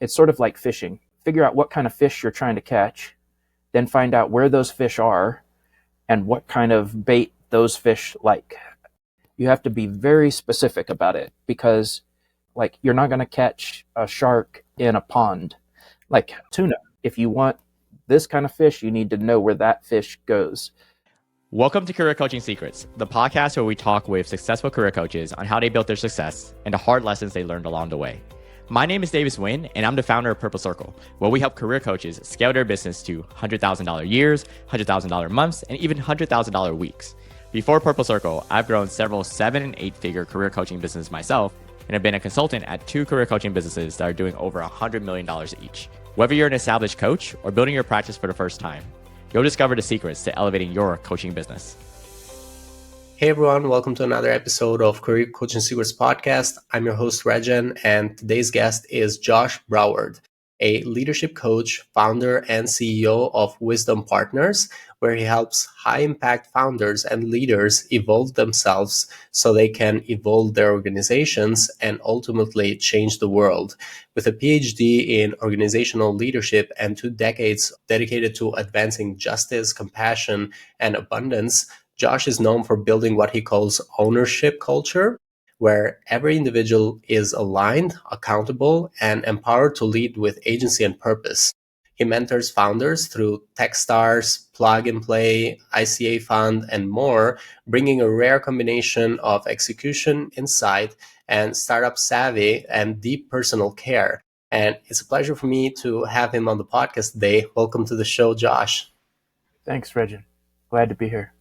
it's sort of like fishing. Figure out what kind of fish you're trying to catch, then find out where those fish are and what kind of bait those fish like. You have to be very specific about it because like you're not going to catch a shark in a pond like tuna. If you want this kind of fish, you need to know where that fish goes. Welcome to Career Coaching Secrets, the podcast where we talk with successful career coaches on how they built their success and the hard lessons they learned along the way. My name is Davis Nguyen, and I'm the founder of Purple Circle, where we help career coaches scale their business to $100,000 years, $100,000 months, and even $100,000 weeks. Before Purple Circle, I've grown several 7- and 8-figure career coaching businesses myself, and have been a consultant at 2 career coaching businesses that are doing over $100 million each. Whether you're an established coach or building your practice for the first time, you'll discover the secrets to elevating your coaching business. Hey everyone, welcome to another episode of Career Coaching Secrets podcast. I'm your host, Regan, and today's guest is Josh Broward, a leadership coach, founder, and CEO of Wisdom Partners, where he helps high-impact founders and leaders evolve themselves so they can evolve their organizations and ultimately change the world. With a PhD in organizational leadership and 2 decades dedicated to advancing justice, compassion, and abundance, Josh is known for building what he calls ownership culture, where every individual is aligned, accountable, and empowered to lead with agency and purpose. He mentors founders through Techstars, Plug and Play, ICA Fund, and more, bringing a rare combination of execution, insight, and startup savvy and deep personal care. And it's a pleasure for me to have him on the podcast today. Welcome to the show, Josh. Thanks, Regan. Glad to be here.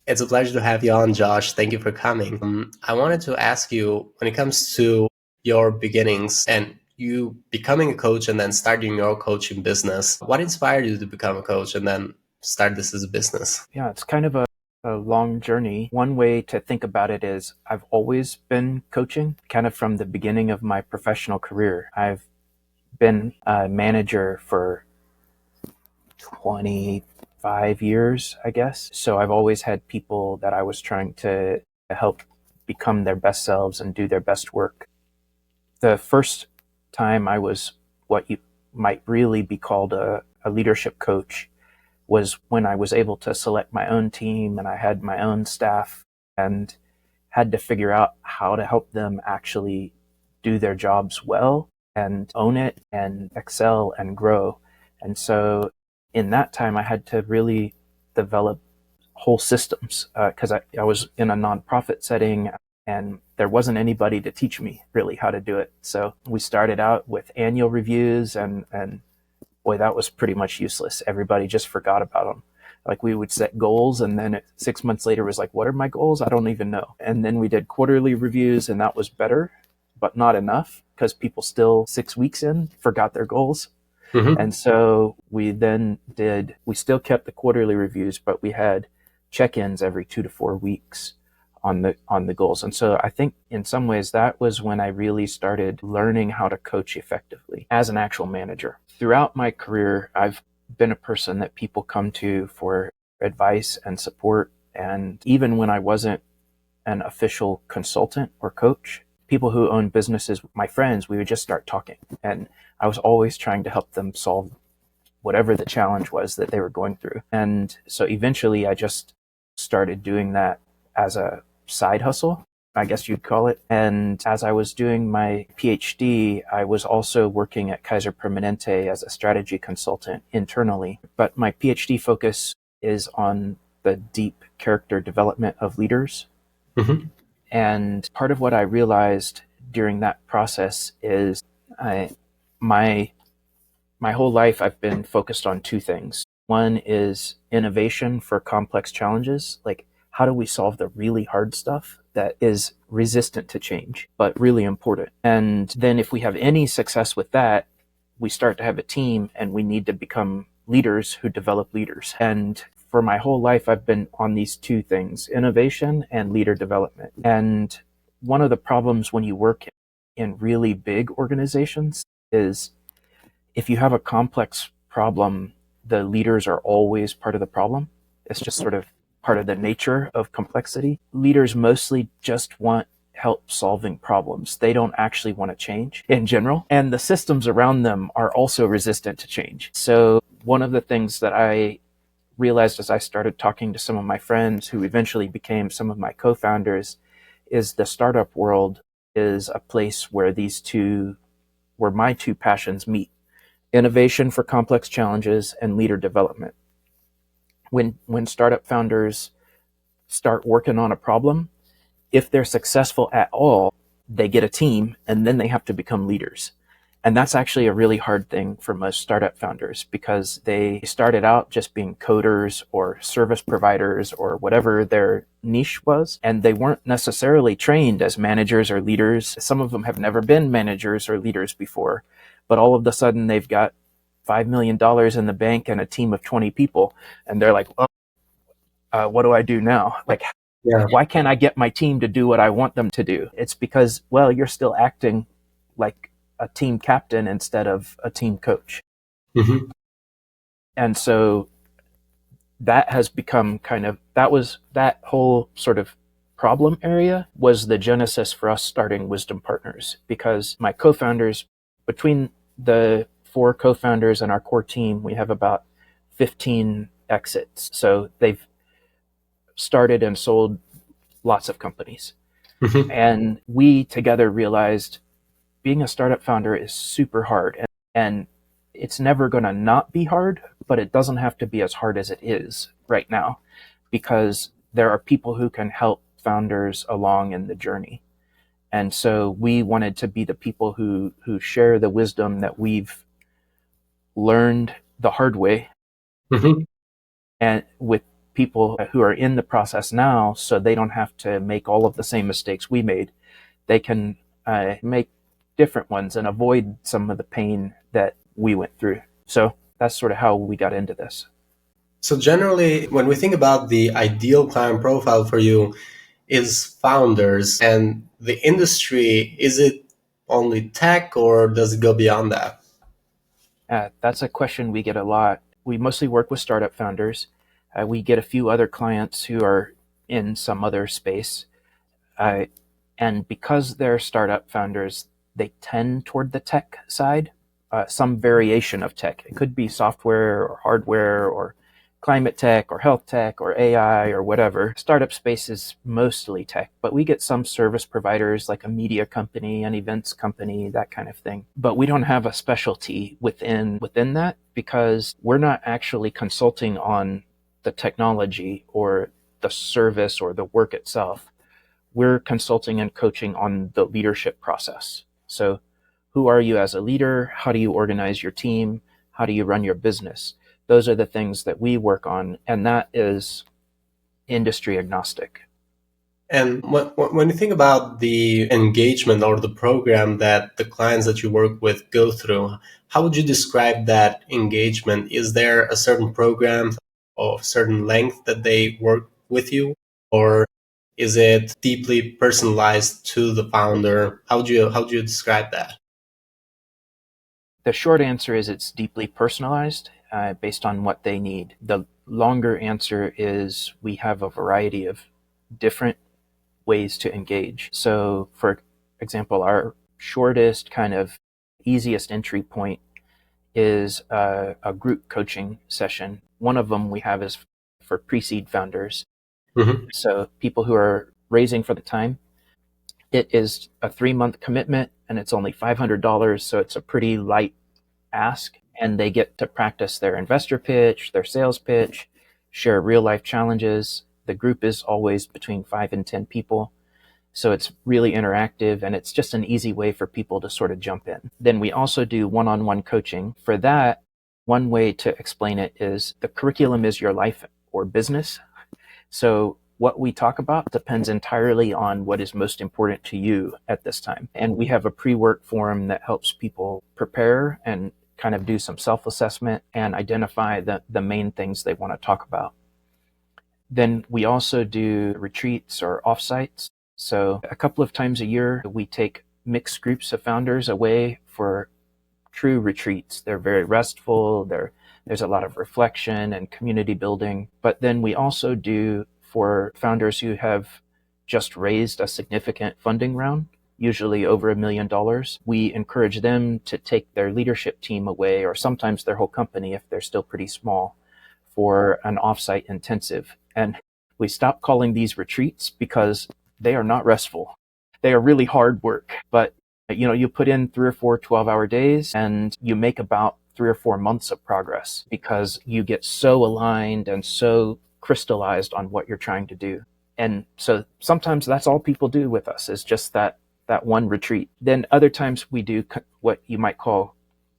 It's a pleasure to have you on, Josh. Thank you for coming. I wanted to ask you, when it comes to your beginnings and you becoming a coach and then starting your coaching business, what inspired you to become a coach and then start this as a business? Yeah, it's kind of a long journey. One way to think about it is I've always been coaching, kind of from the beginning of my professional career. I've been a manager for 25 years, I guess. So I've always had people that I was trying to help become their best selves and do their best work. The first time I was what you might really be called a leadership coach was when I was able to select my own team and I had my own staff and had to figure out how to help them actually do their jobs well and own it and excel and grow. And so in that time, I had to really develop whole systems because I was in a nonprofit setting and there wasn't anybody to teach me really how to do it. So we started out with annual reviews and boy, that was pretty much useless. Everybody just forgot about them. Like we would set goals and then 6 months later was like, what are my goals? I don't even know. And then we did quarterly reviews and that was better, but not enough because people still 6 weeks in forgot their goals. Mm-hmm. And so we still kept the quarterly reviews, but we had check-ins every 2 to 4 weeks on the goals. And so I think in some ways that was when I really started learning how to coach effectively as an actual manager. Throughout my career, I've been a person that people come to for advice and support. And even when I wasn't an official consultant or coach, people who own businesses, my friends, we would just start talking. And I was always trying to help them solve whatever the challenge was that they were going through. And so eventually I just started doing that as a side hustle, I guess you'd call it. And as I was doing my PhD, I was also working at Kaiser Permanente as a strategy consultant internally. But my PhD focus is on the deep character development of leaders. Mm-hmm. And part of what I realized during that process is my whole life I've been focused on 2 things. One is innovation for complex challenges, like how do we solve the really hard stuff that is resistant to change, but really important. And then if we have any success with that, we start to have a team and we need to become leaders who develop leaders. And for my whole life, I've been on these 2 things, innovation and leader development. And one of the problems when you work in really big organizations is if you have a complex problem, the leaders are always part of the problem. It's just sort of part of the nature of complexity. Leaders mostly just want help solving problems. They don't actually want to change in general. And the systems around them are also resistant to change. So one of the things that I realized as I started talking to some of my friends who eventually became some of my co-founders is the startup world is a place where where my two passions meet: innovation for complex challenges and leader development. When startup founders start working on a problem, if they're successful at all, they get a team and then they have to become leaders. And that's actually a really hard thing for most startup founders because they started out just being coders or service providers or whatever their niche was. And they weren't necessarily trained as managers or leaders. Some of them have never been managers or leaders before, but all of a sudden they've got $5 million in the bank and a team of 20 people. And they're like, oh, what do I do now? Like, why can't I get my team to do what I want them to do? It's because, well, you're still acting like a team captain instead of a team coach. Mm-hmm. And so that has become that whole sort of problem area was the genesis for us starting Wisdom Partners, because my co-founders, between the 4 co-founders and our core team, we have about 15 exits. So they've started and sold lots of companies. Mm-hmm. And we together realized being a startup founder is super hard, and it's never going to not be hard, but it doesn't have to be as hard as it is right now, because there are people who can help founders along in the journey. And so we wanted to be the people who share the wisdom that we've learned the hard way, Mm-hmm. and with people who are in the process now, so they don't have to make all of the same mistakes we made. They can make different ones and avoid some of the pain that we went through. So that's sort of how we got into this. So generally, when we think about the ideal client profile for you is founders and the industry, is it only tech or does it go beyond that? That's a question we get a lot. We mostly work with startup founders. We get a few other clients who are in some other space. And because they're startup founders, they tend toward the tech side, some variation of tech. It could be software or hardware or climate tech or health tech or AI or whatever. Startup space is mostly tech, but we get some service providers like a media company, an events company, that kind of thing. But we don't have a specialty within that, because we're not actually consulting on the technology or the service or the work itself. We're consulting and coaching on the leadership process. So who are you as a leader? How do you organize your team? How do you run your business? Those are the things that we work on, and that is industry agnostic. And when you think about the engagement or the program that the clients that you work with go through, how would you describe that engagement? Is there a certain program of certain length that they work with you, or is it deeply personalized to the founder? How would you describe that? The short answer is it's deeply personalized based on what they need. The longer answer is we have a variety of different ways to engage. So, for example, our shortest, kind of easiest entry point is a group coaching session. One of them we have is for pre-seed founders. Mm-hmm. So people who are raising for the time. It is a 3-month commitment and it's only $500. So it's a pretty light ask, and they get to practice their investor pitch, their sales pitch, share real life challenges. The group is always between 5 and 10 people. So it's really interactive, and it's just an easy way for people to sort of jump in. Then we also do one-on-one coaching. For that, one way to explain it is the curriculum is your life or business. So what we talk about depends entirely on what is most important to you at this time. And we have a pre-work forum that helps people prepare and kind of do some self-assessment and identify the main things they want to talk about. Then we also do retreats or offsites. So a couple of times a year, we take mixed groups of founders away for true retreats. They're very restful. There's a lot of reflection and community building. But then we also do for founders who have just raised a significant funding round, usually over $1 million, we encourage them to take their leadership team away, or sometimes their whole company if they're still pretty small, for an offsite intensive. And we stop calling these retreats because they are not restful. They are really hard work, but you put in 3 or 4 12-hour days and you make about 3 or 4 months of progress because you get so aligned and so crystallized on what you're trying to do. And so sometimes that's all people do with us, is just that one retreat. Then other times we do what you might call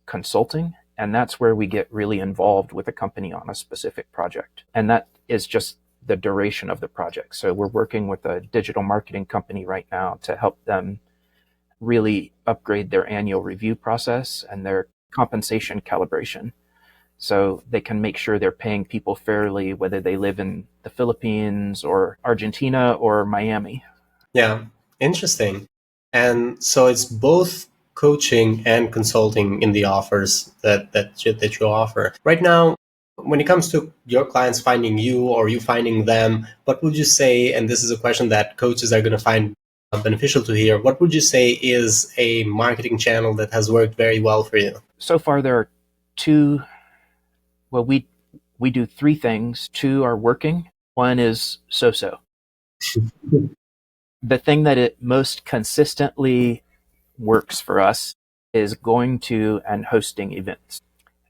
consulting, and that's where we get really involved with a company on a specific project. And that is just the duration of the project. So we're working with a digital marketing company right now to help them really upgrade their annual review process and their compensation calibration, so they can make sure they're paying people fairly, whether they live in the Philippines or Argentina or Miami. Yeah, interesting. And so it's both coaching and consulting in the offers that you offer. Right now, when it comes to your clients finding you or you finding them, what would you say, and this is a question that coaches are going to find beneficial to hear, what would you say is a marketing channel that has worked very well for you? So far, there are two. Well, we do 3 things. 2 are working. 1 is so-so. The thing that it most consistently works for us is going to and hosting events.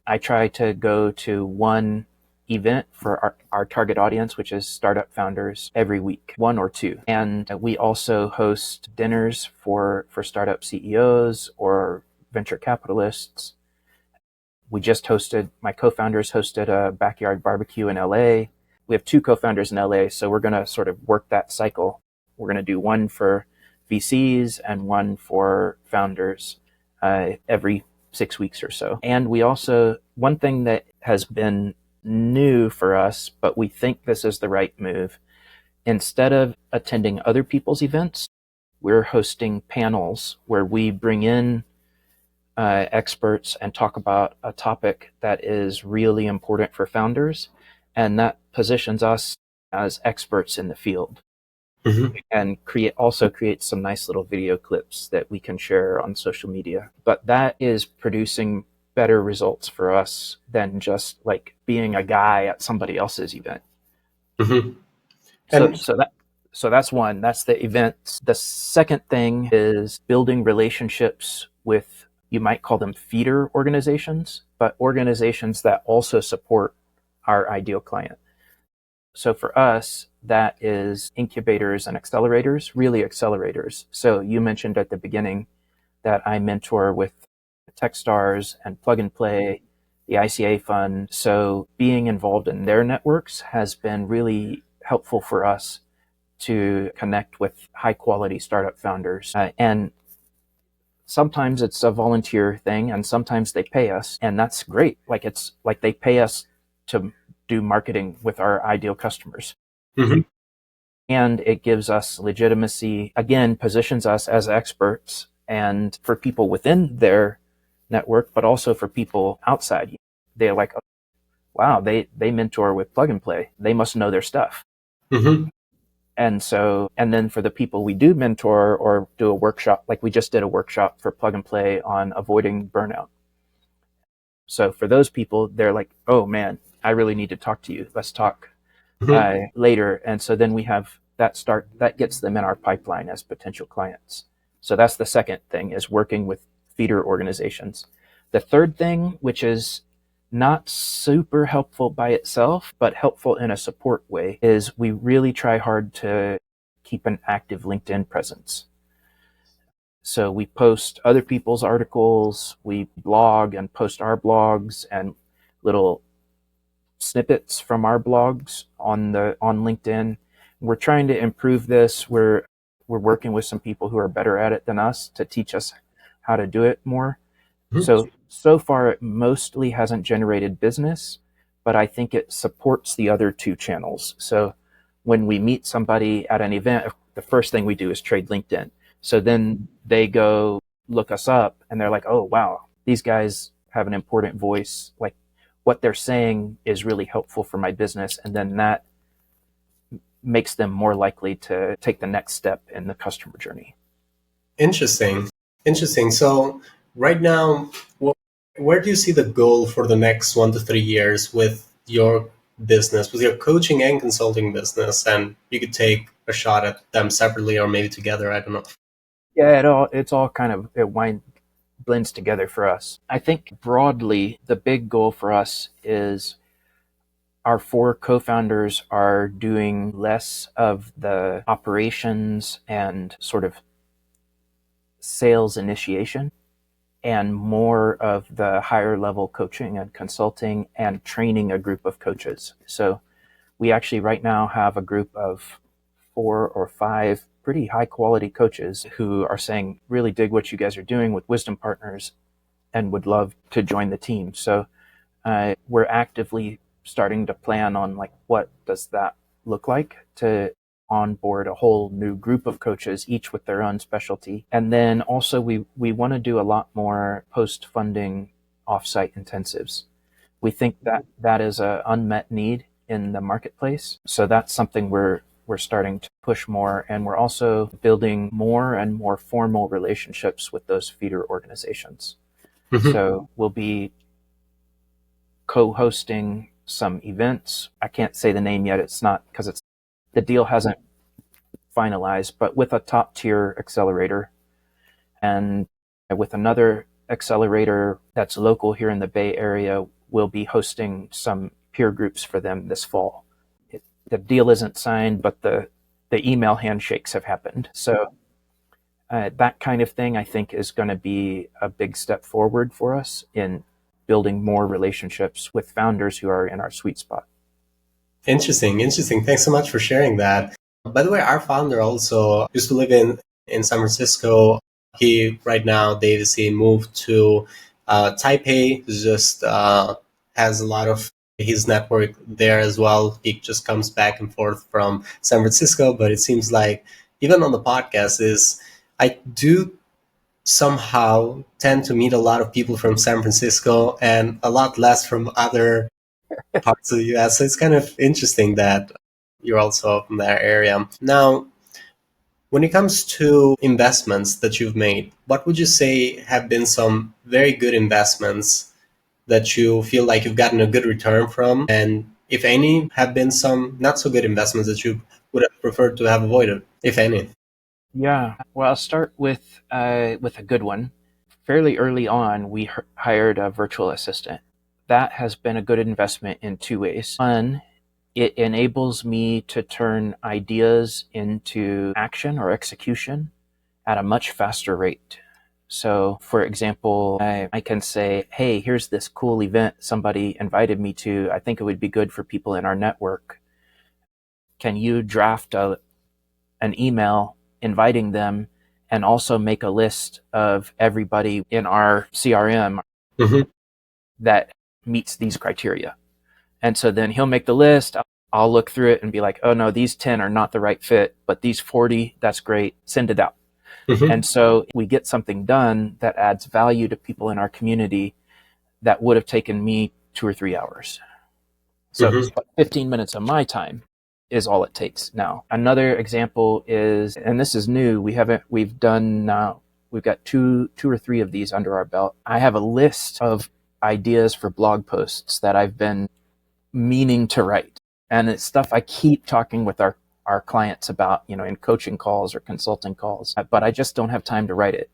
I try to go to 1 event for our target audience, which is startup founders, every week, 1 or 2. And we also host dinners for startup CEOs or venture capitalists. My co-founders hosted a backyard barbecue in LA. We have 2 co-founders in LA, so we're going to sort of work that cycle. We're going to do 1 for VCs and 1 for founders every 6 weeks or so. And we also, one thing that has been new for us, but we think this is the right move, instead of attending other people's events, we're hosting panels where we bring in experts and talk about a topic that is really important for founders, and that positions us as experts in the field. Mm-hmm. And create some nice little video clips that we can share on social media. But that is producing better results for us than just like being a guy at somebody else's event. Mm-hmm. So that's one. That's the events. The second thing is building relationships with, you might call them feeder organizations, but organizations that also support our ideal client. So for us, that is incubators and accelerators, really accelerators. So you mentioned at the beginning that I mentor with Techstars and Plug and Play, the ICA Fund. So being involved in their networks has been really helpful for us to connect with high quality startup founders. And sometimes it's a volunteer thing and sometimes they pay us, and that's great. Like it's like they pay us to do marketing with our ideal customers. Mm-hmm. And it gives us legitimacy, again, positions us as experts, and for people within their network, but also for people outside. They're like, oh, wow, they mentor with Plug and Play. They must know their stuff. Mm-hmm. And then for the people we do mentor or do a workshop, like we just did a workshop for Plug and Play on avoiding burnout. So for those people, they're like, oh man, I really need to talk to you. Let's talk later. And so then we have that gets them in our pipeline as potential clients. So that's the second thing, is working with feeder organizations. The third thing, which is not super helpful by itself, but helpful in a support way, is we really try hard to keep an active LinkedIn presence. So we post other people's articles, we blog and post our blogs and little snippets from our blogs on LinkedIn. We're trying to improve this. We're working with some people who are better at it than us to teach us how to do it more. Mm-hmm. So far it mostly hasn't generated business, but I think it supports the other 2 channels. So when we meet somebody at an event, the first thing we do is trade LinkedIn. So then they go look us up and they're like, oh, wow, these guys have an important voice. Like what they're saying is really helpful for my business. And then that makes them more likely to take the next step in the customer journey. Interesting. So right now, where do you see the goal for the next 1 to 3 years with your business, with your coaching and consulting business? And you could take a shot at them separately or maybe together. I don't know. Yeah, it's all kind of, blends together for us. I think broadly, the big goal for us is our 4 co-founders are doing less of the operations and sort of sales initiation and more of the higher level coaching and consulting and training a group of coaches. So we actually right now have a group of 4 or 5 pretty high quality coaches who are saying, really dig what you guys are doing with Wisdom Partners and would love to join the team. So we're actively starting to plan on like, what does that look like to onboard a whole new group of coaches, each with their own specialty. And then also we want to do a lot more post-funding offsite intensives. We think that is an unmet need in the marketplace. So that's something we're starting to push more. And we're also building more and more formal relationships with those feeder organizations. Mm-hmm. So we'll be co-hosting some events. I can't say the name yet. It's not because the deal hasn't finalized, but with a top tier accelerator and with another accelerator that's local here in the Bay Area, we'll be hosting some peer groups for them this fall. The deal isn't signed, but the email handshakes have happened. So that kind of thing, I think, is going to be a big step forward for us in building more relationships with founders who are in our sweet spot. Interesting. Thanks so much for sharing that. By the way, our founder also used to live in San Francisco. He right now, Davis, he moved to Taipei. He just has a lot of his network there as well. He just comes back and forth from San Francisco, but it seems like even on the podcast I do somehow tend to meet a lot of people from San Francisco and a lot less from other parts of the US. So it's kind of interesting that you're also from that area. Now, when it comes to investments that you've made, what would you say have been some very good investments that you feel like you've gotten a good return from? And if any, have been some not so good investments that you would have preferred to have avoided, if any? Yeah, well, I'll start with a good one. Fairly early on, we hired a virtual assistant. That has been a good investment in 2 ways. One, it enables me to turn ideas into action or execution at a much faster rate. So, for example, I can say, hey, here's this cool event somebody invited me to. I think it would be good for people in our network. Can you draft an email inviting them and also make a list of everybody in our CRM mm-hmm. that meets these criteria? And so then he'll make the list. I'll look through it and be like, oh no, these 10 are not the right fit, but these 40, that's great. Send it out. Mm-hmm. And so we get something done that adds value to people in our community that would have taken me 2 or 3 hours. So mm-hmm. 15 minutes of my time is all it takes now. Another example is, and this is new, we've got two or three of these under our belt. I have a list of ideas for blog posts that I've been meaning to write. And it's stuff I keep talking with our clients about, in coaching calls or consulting calls, but I just don't have time to write it.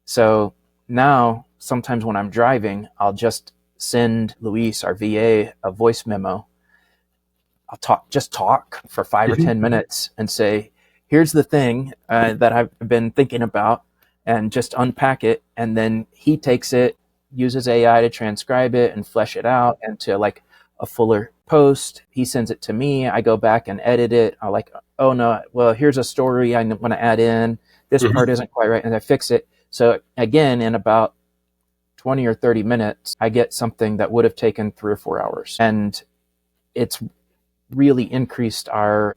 So now sometimes when I'm driving, I'll just send Luis, our VA, a voice memo. I'll talk for 5 or 10 minutes and say, here's the thing that I've been thinking about, and just unpack it. And then he takes it, uses AI to transcribe it and flesh it out into like a fuller post. He sends it to me. I go back and edit it. I'm like, oh no, well, here's a story I want to add in. This part isn't quite right. And I fix it. So again, in about 20 or 30 minutes, I get something that would have taken 3 or 4 hours. And it's really increased our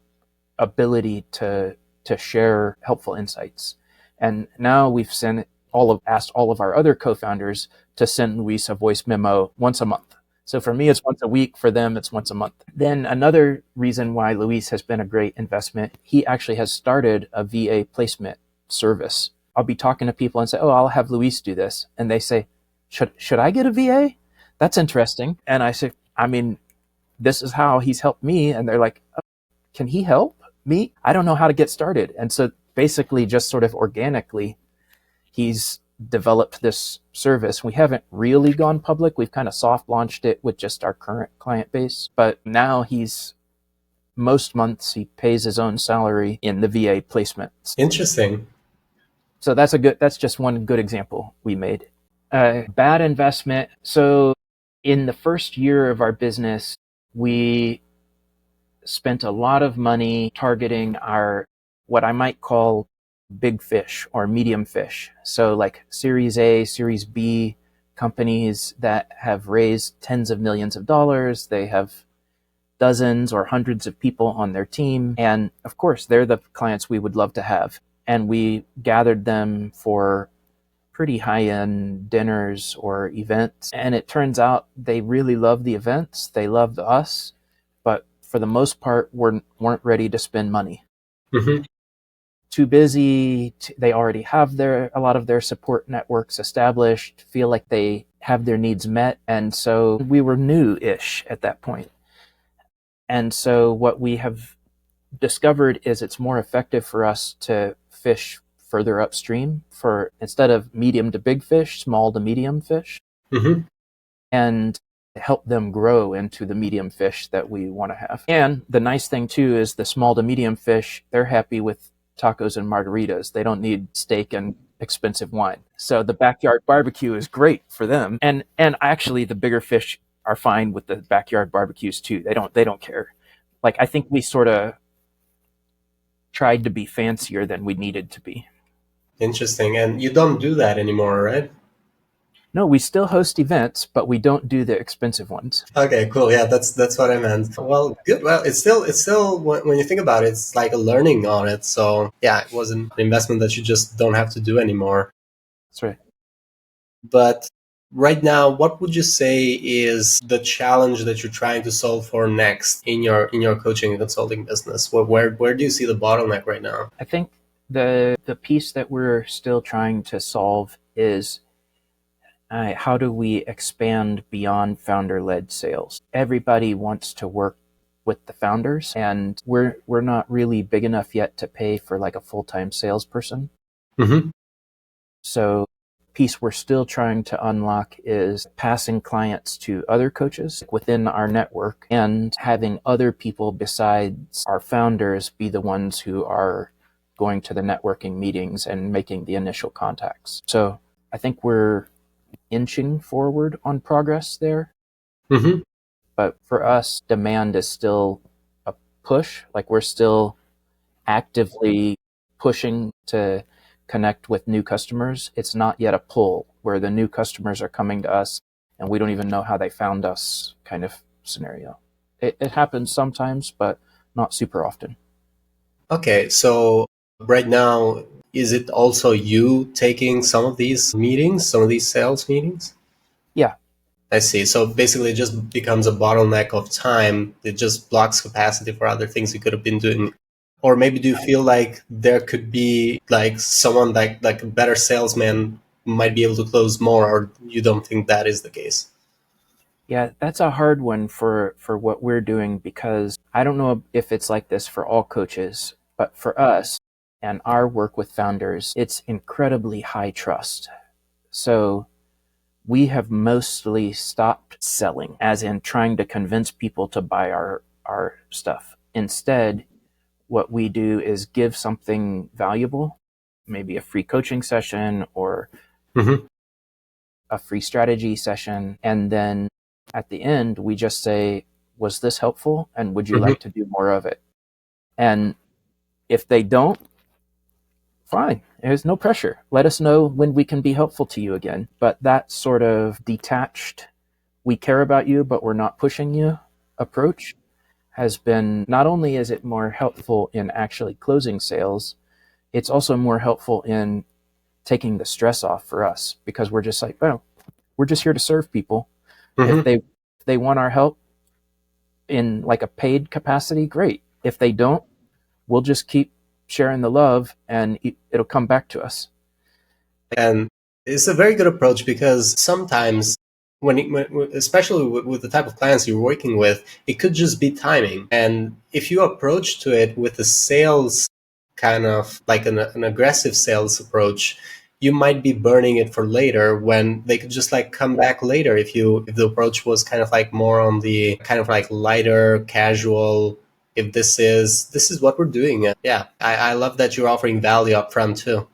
ability to share helpful insights. And now we've asked all of our other co-founders to send Luis a voice memo once a month. So for me, it's once a week. For them, it's once a month. Then another reason why Luis has been a great investment, he actually has started a VA placement service. I'll be talking to people and say, oh, I'll have Luis do this. And they say, should I get a VA? That's interesting. And I say, I mean, this is how he's helped me. And they're like, oh, can he help me? I don't know how to get started. And so basically just sort of organically, he's developed this service. We haven't really gone public. We've kind of soft launched it with just our current client base. But now most months he pays his own salary in the VA placements. Interesting. So that's just one good example we made. Bad investment. So in the first year of our business, we spent a lot of money targeting our, what I might call big fish or medium fish. So like Series A, Series B companies that have raised tens of millions of dollars. They have dozens or hundreds of people on their team. And of course, they're the clients we would love to have. And we gathered them for pretty high-end dinners or events. And it turns out they really love the events. They loved us, but for the most part, weren't ready to spend money. Mm-hmm. Too busy. They already have a lot of their support networks established, feel like they have their needs met. And so we were new-ish at that point. And so what we have discovered is it's more effective for us to fish further upstream, for instead of medium to big fish, small to medium fish, Mm-hmm. and help them grow into the medium fish that we want to have. And the nice thing too is the small to medium fish, they're happy with tacos and margaritas. They don't need steak and expensive wine. So the backyard barbecue is great for them. And actually the bigger fish are fine with the backyard barbecues too. They don't care. Like, I think we sort of tried to be fancier than we needed to be. Interesting. And you don't do that anymore, right? No, we still host events, but we don't do the expensive ones. Okay, cool. Yeah, that's what I meant. Well, good. Well, it's still when you think about it, it's like a learning on it. So yeah, it wasn't an investment that you just don't have to do anymore. That's right. But right now, what would you say is the challenge that you're trying to solve for next in your coaching and consulting business? Where do you see the bottleneck right now? I think the piece that we're still trying to solve is how do we expand beyond founder-led sales? Everybody wants to work with the founders, and we're not really big enough yet to pay for like a full-time salesperson. Mm-hmm. So piece we're still trying to unlock is passing clients to other coaches within our network and having other people besides our founders be the ones who are going to the networking meetings and making the initial contacts. So I think we're inching forward on progress there. Mm-hmm. But for us, demand is still a push. Like, we're still actively pushing to connect with new customers. It's not yet a pull where the new customers are coming to us and we don't even know how they found us kind of scenario. It happens sometimes, but not super often. Okay, so right now, is it also you taking some of these meetings, some of these sales meetings? Yeah. I see. So basically, it just becomes a bottleneck of time. It just blocks capacity for other things you could have been doing. Or maybe do you feel like there could be like someone like a better salesman might be able to close more, or you don't think that is the case? Yeah, that's a hard one for what we're doing, because I don't know if it's like this for all coaches, but for us and our work with founders, it's incredibly high trust. So we have mostly stopped selling, as in trying to convince people to buy our stuff. Instead, what we do is give something valuable, maybe a free coaching session or Mm-hmm. a free strategy session. And then at the end, we just say, was this helpful? And would you Mm-hmm. like to do more of it? And if they don't, fine. There's no pressure. Let us know when we can be helpful to you again. But that sort of detached, we care about you, but we're not pushing you approach has been, not only is it more helpful in actually closing sales, it's also more helpful in taking the stress off for us, because we're just like, well, we're just here to serve people. Mm-hmm. If they want our help in like a paid capacity, great. If they don't, we'll just keep sharing the love and it'll come back to us. And it's a very good approach because sometimes especially with the type of clients you're working with, it could just be timing. And if you approach to it with a sales kind of like an aggressive sales approach, you might be burning it for later when they could just like come back later if the approach was kind of like more on the kind of like lighter, casual, if this is what we're doing. Yeah, I love that you're offering value up front too.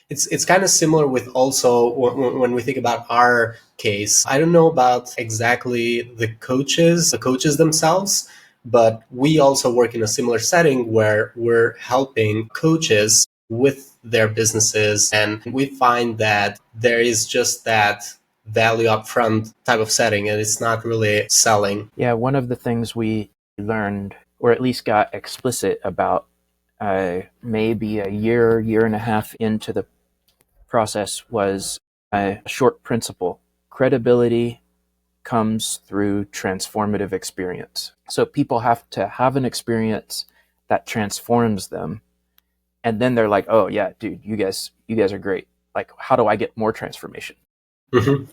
It's kind of similar with also when we think about our case. I don't know about exactly the coaches themselves, but we also work in a similar setting where we're helping coaches with their businesses, and we find that there is just that value upfront type of setting, and it's not really selling. Yeah, one of the things we learned, or at least got explicit about, maybe a year and a half into the process, was a short principle. Credibility comes through transformative experience. So people have to have an experience that transforms them. And then they're like, oh yeah, dude, you guys are great. Like, how do I get more transformation? Mm-hmm.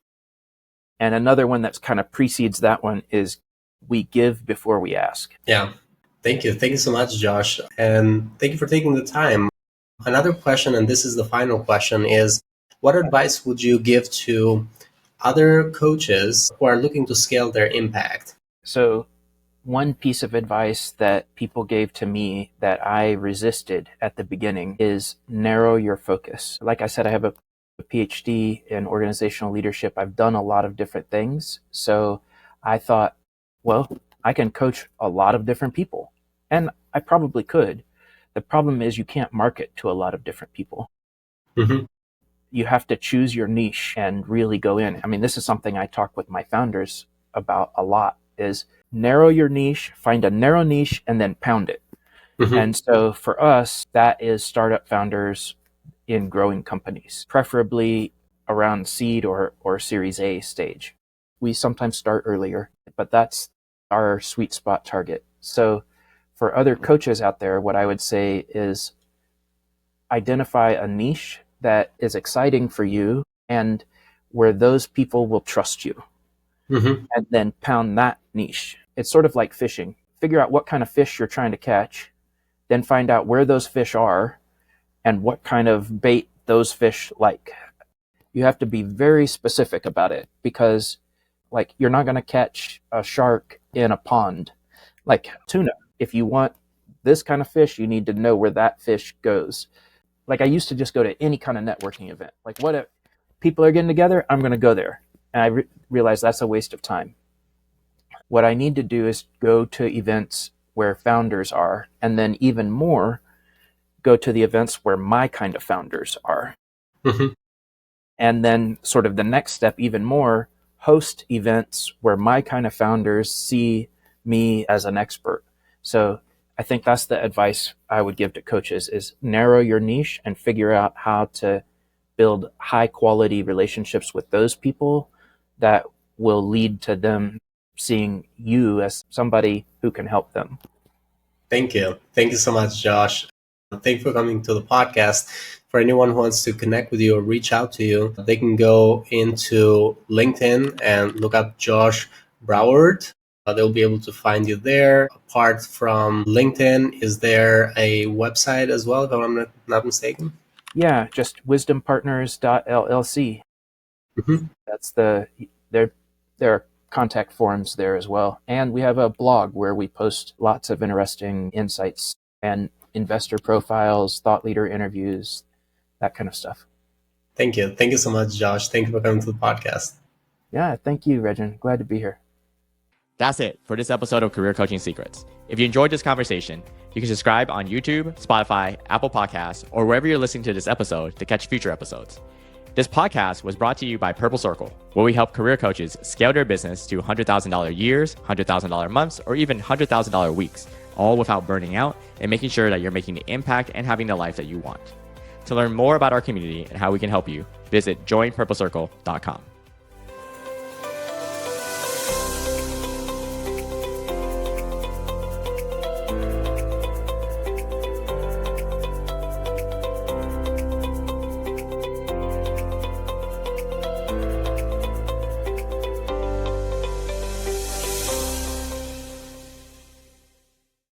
And another one that's kind of precedes that one is we give before we ask. Yeah. Thank you. Thank you so much, Josh. And thank you for taking the time. Another question, and this is the final question, is what advice would you give to other coaches who are looking to scale their impact? So one piece of advice that people gave to me that I resisted at the beginning is narrow your focus. Like I said, I have a PhD in organizational leadership. I've done a lot of different things. So I thought, well, I can coach a lot of different people. And I probably could. The problem is you can't market to a lot of different people. Mm-hmm. You have to choose your niche and really go in. I mean, this is something I talk with my founders about a lot, is narrow your niche, find a narrow niche, and then pound it. Mm-hmm. And so for us, that is startup founders in growing companies, preferably around seed or Series A stage. We sometimes start earlier, but that's our sweet spot target. So for other coaches out there, what I would say is identify a niche that is exciting for you and where those people will trust you. Mm-hmm. And then pound that niche. It's sort of like fishing. Figure out what kind of fish you're trying to catch, then find out where those fish are and what kind of bait those fish like. You have to be very specific about it, because like you're not going to catch a shark in a pond like tuna. If you want this kind of fish, you need to know where that fish goes. Like I used to just go to any kind of networking event. Like what if people are getting together, I'm going to go there. And I realized that's a waste of time. What I need to do is go to events where founders are, and then even more, go to the events where my kind of founders are. Mm-hmm. And then sort of the next step, even more, host events where my kind of founders see me as an expert. So I think that's the advice I would give to coaches, is narrow your niche and figure out how to build high quality relationships with those people that will lead to them seeing you as somebody who can help them. Thank you. Thank you so much, Josh. Thank you for coming to the podcast. For anyone who wants to connect with you or reach out to you, they can go into LinkedIn and look up Josh Broward. They'll be able to find you there. Apart from LinkedIn, is there a website as well, if I'm not mistaken? Yeah, just wisdompartners.llc. Mm-hmm. That's there are contact forms there as well. And we have a blog where we post lots of interesting insights and investor profiles, thought leader interviews, that kind of stuff. Thank you. Thank you so much, Josh. Thank you for coming to the podcast. Yeah, thank you, Regin. Glad to be here. That's it for this episode of Career Coaching Secrets. If you enjoyed this conversation, you can subscribe on YouTube, Spotify, Apple Podcasts, or wherever you're listening to this episode to catch future episodes. This podcast was brought to you by Purple Circle, where we help career coaches scale their business to $100,000 years, $100,000 months, or even $100,000 weeks, all without burning out and making sure that you're making the impact and having the life that you want. To learn more about our community and how we can help you, visit joinpurplecircle.com.